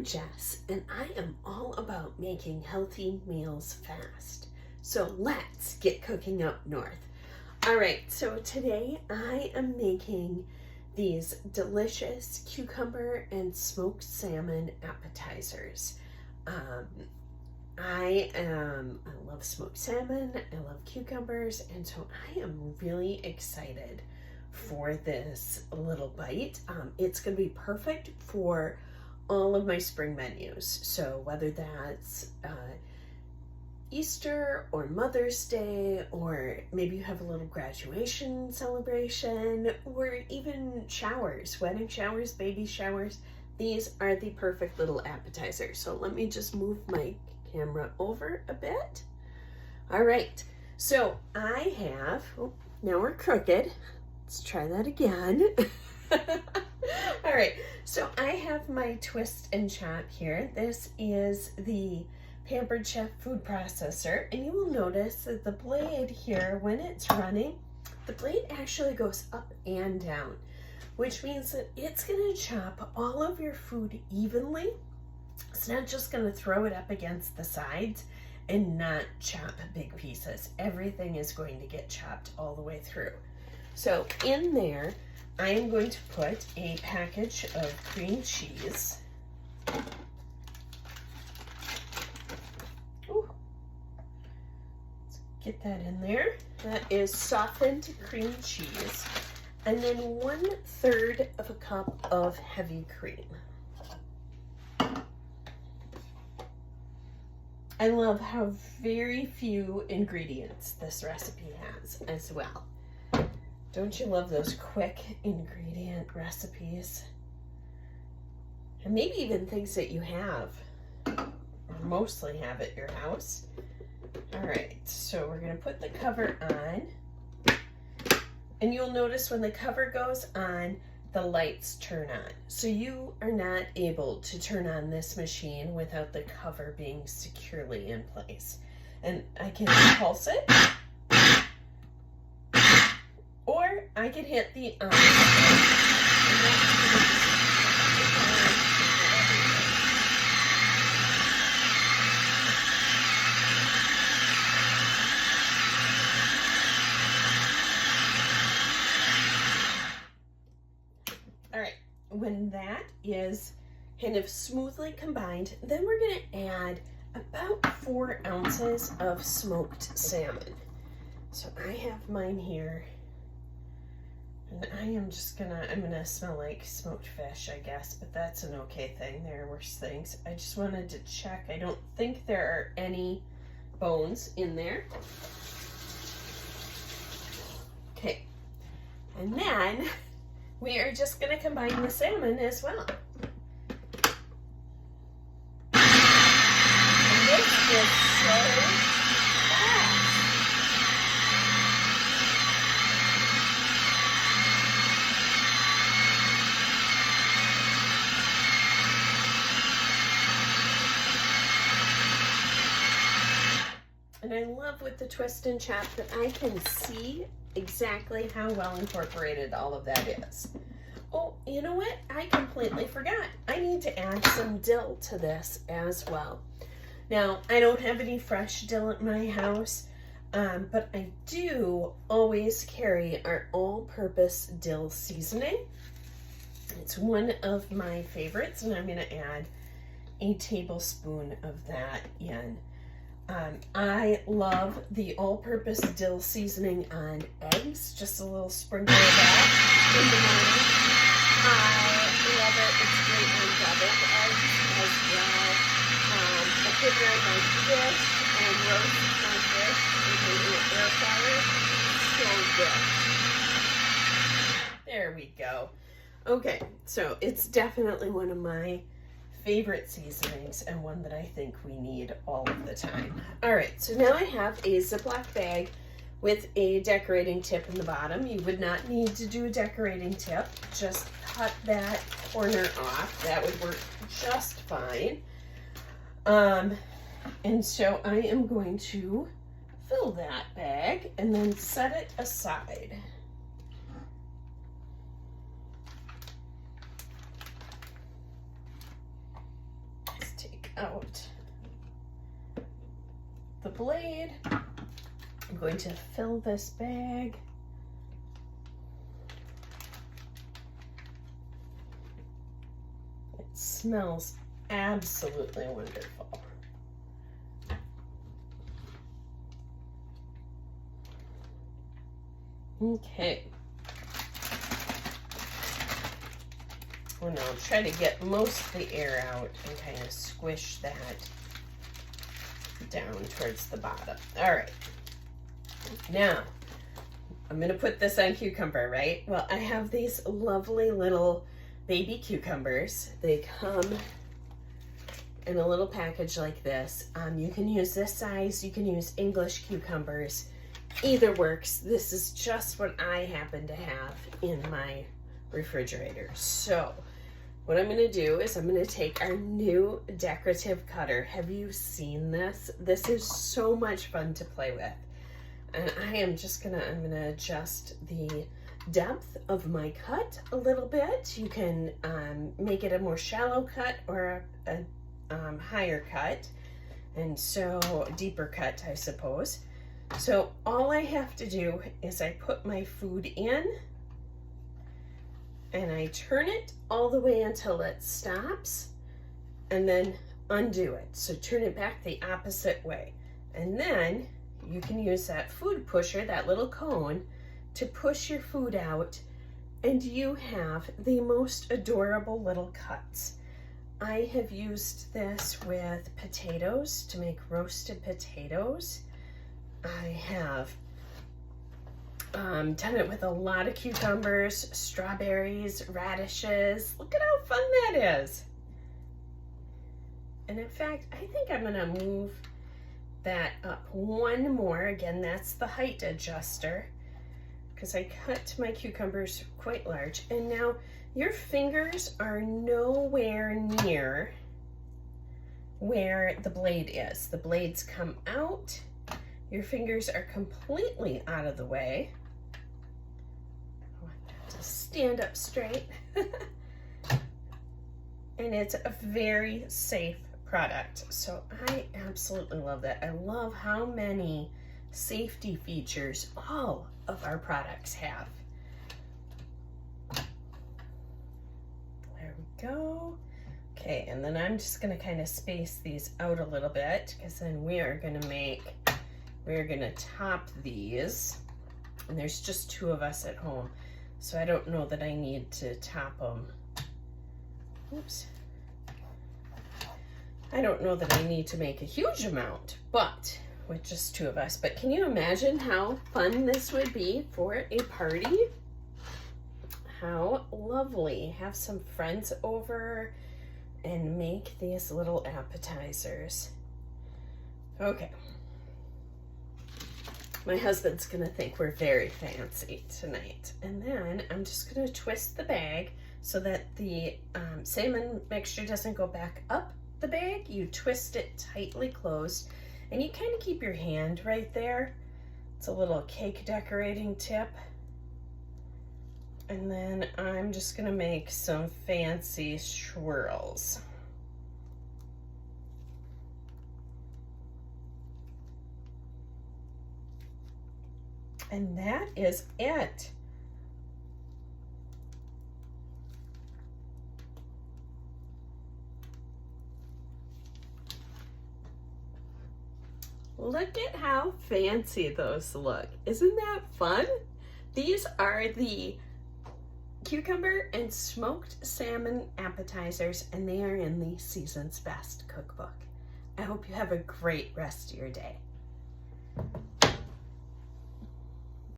I'm Jess, and I am all about making healthy meals fast. So let's get cooking up north. All right, so today I am making these delicious cucumber and smoked salmon appetizers. I love smoked salmon, I love cucumbers, and so I am really excited for this little bite. It's going to be perfect for all of my spring menus. So whether that's Easter or Mother's Day, or maybe you have a little graduation celebration, or even showers, wedding showers, baby showers, these are the perfect little appetizers. So let me just move my camera over a bit. All right, so I have, oh, now we're crooked. Let's try that again. All right, so I have my twist and chop here. This is the Pampered Chef food processor, and you will notice that the blade here, when it's running, the blade actually goes up and down, which means that it's going to chop all of your food evenly. It's not just going to throw it up against the sides and not chop big pieces. Everything is going to get chopped all the way through. So in there, I am going to put a package of cream cheese. Ooh. Let's get that in there. That is softened cream cheese. And then 1/3 of a cup of heavy cream. I love how very few ingredients this recipe has as well. Don't you love those quick ingredient recipes? And maybe even things that you have, or mostly have at your house. All right, so we're gonna put the cover on. And you'll notice when the cover goes on, the lights turn on. So you are not able to turn on this machine without the cover being securely in place. And I can pulse it, or I can hit the on. All right, when that is kind of smoothly combined, then we're going to add about 4 ounces of smoked salmon. So I have mine here. And I'm gonna smell like smoked fish, I guess, but that's an okay thing. There are worse things. I just wanted to check. I don't think there are any bones in there. Okay, and then we are just gonna combine the salmon as well. And this is so fast. And I love with the twist and chop that I can see exactly how well incorporated all of that is. Oh, you know what? I completely forgot. I need to add some dill to this as well. Now, I don't have any fresh dill at my house, but I do always carry our all-purpose dill seasoning. It's one of my favorites, and I'm going to add a tablespoon of that in. I love the all-purpose dill seasoning on eggs, just a little sprinkle of that in the morning. I love it. It's great on deviled eggs as well. I put it on my fish and roast my fish in the air fryer. So good. There we go. Okay, so it's definitely one of my favorite seasonings and one that I think we need all of the time. All right, so now I have a Ziploc bag with a decorating tip in the bottom. You would not need to do a decorating tip. Just cut that corner off. That would work just fine. And so I am going to fill that bag and then set it aside. out the blade. I'm going to fill this bag. It smells absolutely wonderful. Okay. And I'll try to get most of the air out and kind of squish that down towards the bottom. All right. Now, I'm going to put this on cucumber, right? Well, I have these lovely little baby cucumbers. They come in a little package like this. You can use this size. You can use English cucumbers. Either works. This is just what I happen to have in my refrigerator. So what I'm going to do is I'm going to take our new decorative cutter. Have you seen this? This is so much fun to play with. And I'm going to adjust the depth of my cut a little bit. You can make it a more shallow cut or a higher cut, and so deeper cut, I suppose. So all I have to do is I put my food in and I turn it all the way until it stops and then undo it. So turn it back the opposite way. And then you can use that food pusher, that little cone, to push your food out, and you have the most adorable little cuts. I have used this with potatoes to make roasted potatoes. I have done it with a lot of cucumbers, strawberries, radishes. Look at how fun that is. And in fact, I think I'm going to move that up one more. Again, that's the height adjuster, because I cut my cucumbers quite large. And now your fingers are nowhere near where the blade is. The blades come out. Your fingers are completely out of the way. I want that to stand up straight. And it's a very safe product. So I absolutely love that. I love how many safety features all of our products have. There we go. Okay, and then I'm just gonna kind of space these out a little bit, because then we're gonna top these, and there's just 2 of us at home, so I don't know that I need to top them. Oops. I don't know that I need to make a huge amount, but with just 2 of us. But can you imagine how fun this would be for a party? How lovely. Have some friends over and make these little appetizers. Okay. My husband's gonna think we're very fancy tonight. And then I'm just gonna twist the bag so that the salmon mixture doesn't go back up the bag. You twist it tightly closed, and you kind of keep your hand right there. It's a little cake decorating tip. And then I'm just gonna make some fancy swirls. And that is it. Look at how fancy those look. Isn't that fun? These are the cucumber and smoked salmon appetizers, and they are in the Season's Best cookbook. I hope you have a great rest of your day.